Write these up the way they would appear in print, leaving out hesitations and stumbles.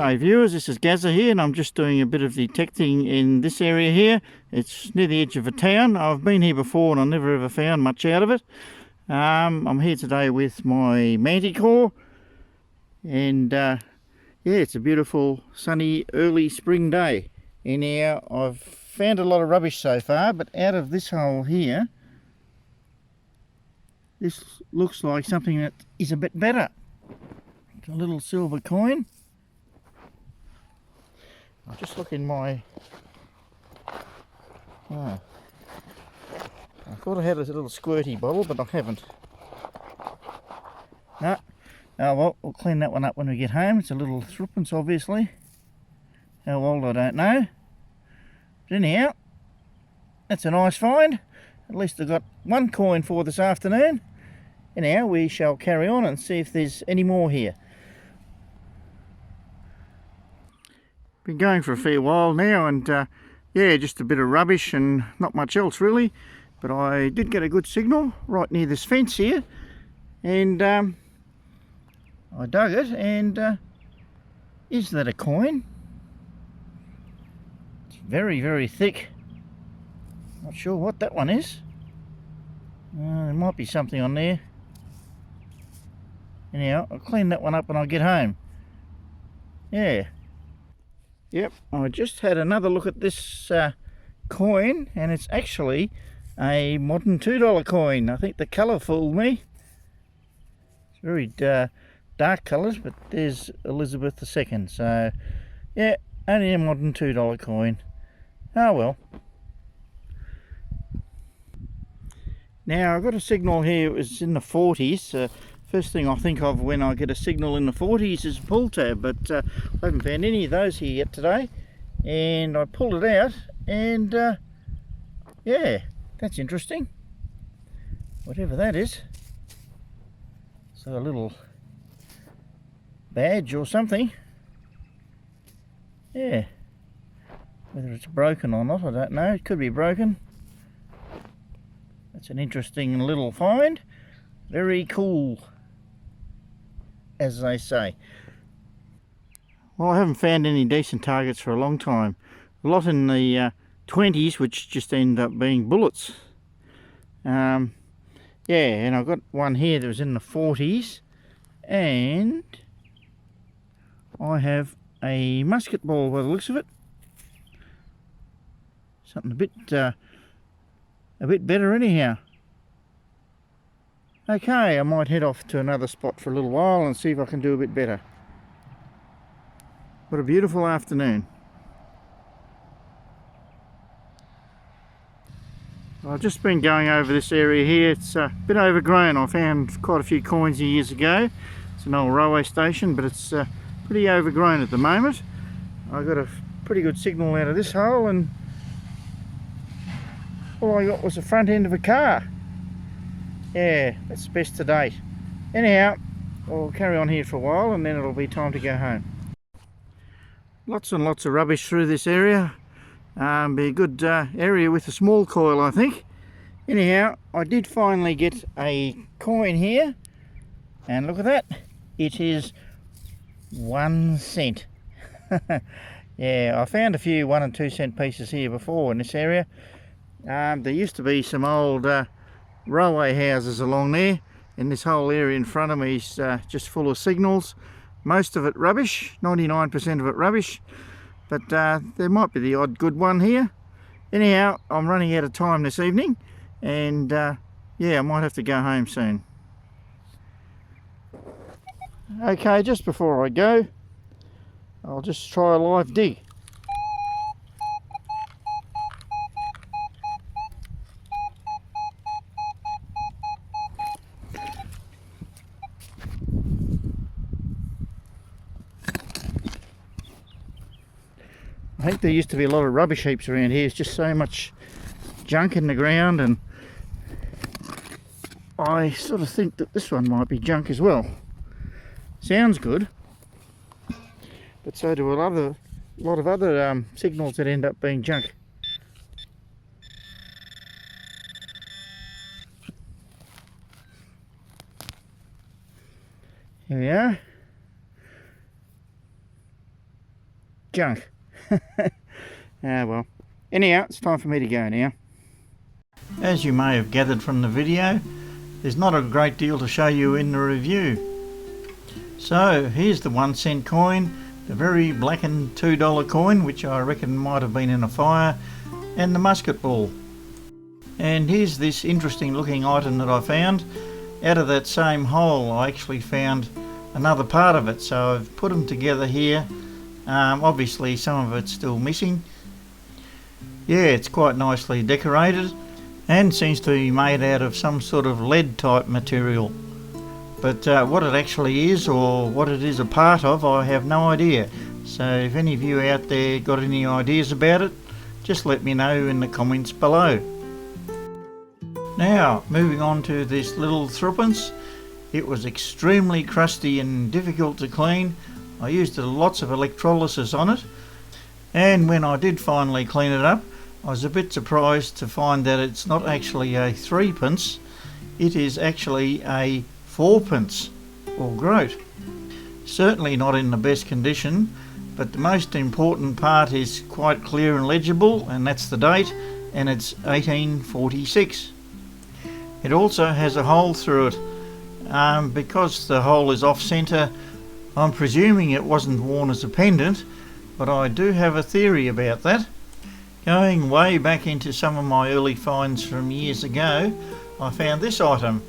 G'day viewers, this is Gazza here and I'm just doing a bit of detecting in this area here. It's near the edge of a town. I've been here before and I never ever found much out of it. I'm here today with my Manticore and yeah, it's a beautiful sunny early spring day. Anyhow, I've found a lot of rubbish so far, but out of this hole here, this looks like something that is a bit better. It's a little silver coin. I'll just look in my... I thought I had a little squirty bottle, but I haven't. No. Oh well, we'll clean that one up when we get home. It's a little threepence, obviously. How old, I don't know. But anyhow, that's a nice find. At least I got one coin for this afternoon. Anyhow, we shall carry on and see if there's any more here. Been going for a fair while now, and yeah, just a bit of rubbish and not much else really, but I did get a good signal right near this fence here, and I dug it, and is that a coin? It's very, very thick. Not sure what that one is. There might be something on there. Anyhow, I'll clean that one up when I get home. Yeah. Yep, I just had another look at this coin, and it's actually a modern $2 coin. I think the colour fooled me. It's very dark colours, but there's Elizabeth II. So, yeah, only a modern $2 coin. Oh well. Now, I've got a signal here, it was in the 40s. First thing I think of when I get a signal in the 40s is a pull tab, but I haven't found any of those here yet today. And I pulled it out, and yeah, that's interesting. Whatever that is. So a little badge or something. Yeah. Whether it's broken or not, I don't know. It could be broken. That's an interesting little find. Very cool, as they say. Well, I haven't found any decent targets for a long time. A lot in the 20s, which just end up being bullets. Yeah, and I've got one here that was in the 40s, and I have a musket ball by the looks of it. Something a bit better anyhow. Okay, I might head off to another spot for a little while and see if I can do a bit better. What a beautiful afternoon. I've just been going over this area here. It's a bit overgrown. I found quite a few coins here years ago. It's an old railway station, but it's pretty overgrown at the moment. I got a pretty good signal out of this hole, and all I got was the front end of a car. Yeah, that's the best to date. Anyhow, I'll carry on here for a while and then it'll be time to go home. Lots and lots of rubbish through this area. Be a good area with a small coil, I think. Anyhow, I did finally get a coin here, and look at that. It is 1 cent. Yeah, I found a few 1 and 2 cent pieces here before in this area. There used to be some old railway houses along there, and this whole area in front of me is just full of signals. Most of it rubbish, 99% of it rubbish, but there might be the odd good one here. Anyhow, I'm running out of time this evening, and yeah, I might have to go home soon. Okay, just before I go, I'll just try a live dig. I think there used to be a lot of rubbish heaps around here. It's just so much junk in the ground, and I sort of think that this one might be junk as well. Sounds good, but so do a lot of other signals that end up being junk. Here we are. junk. Ah, well. Anyhow, it's time for me to go now. As you may have gathered from the video, there's not a great deal to show you in the review. So here's the 1 cent coin, the very blackened $2 coin, which I reckon might have been in a fire, and the musket ball. And here's this interesting looking item that I found. Out of that same hole I actually found another part of it, so I've put them together here. Obviously some of it's still missing. Yeah, it's quite nicely decorated and seems to be made out of some sort of lead type material. But what it actually is, or what it is a part of, I have no idea. So if any of you out there got any ideas about it, just let me know in the comments below. Now, moving on to this little threepence. It was extremely crusty and difficult to clean. I used lots of electrolysis on it, and when I did finally clean it up, I was a bit surprised to find that it's not actually a 3p, it is actually a 4p, or groat. Certainly not in the best condition, but the most important part is quite clear and legible, and that's the date, and it's 1846. It also has a hole through it. Because the hole is off centre, I'm presuming it wasn't worn as a pendant, but I do have a theory about that. Going way back into some of my early finds from years ago, I found this item,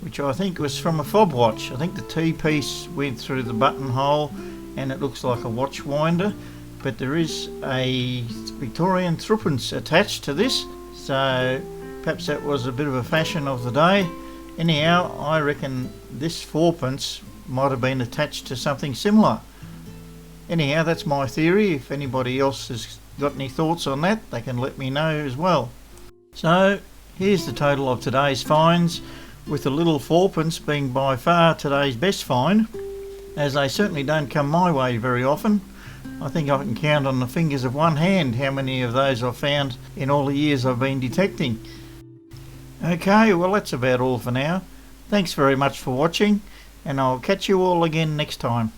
which I think was from a fob watch. I think the T-piece went through the buttonhole and it looks like a watch winder, but there is a Victorian threepence attached to this, so perhaps that was a bit of a fashion of the day. Anyhow, I reckon this 4p might have been attached to something similar. Anyhow, that's my theory. If anybody else has got any thoughts on that, they can let me know as well. So here's the total of today's finds, with the little 4p being by far today's best find, as they certainly don't come my way very often. I think I can count on the fingers of one hand how many of those I've found in all the years I've been detecting. Okay, well that's about all for now. Thanks very much for watching, and I'll catch you all again next time.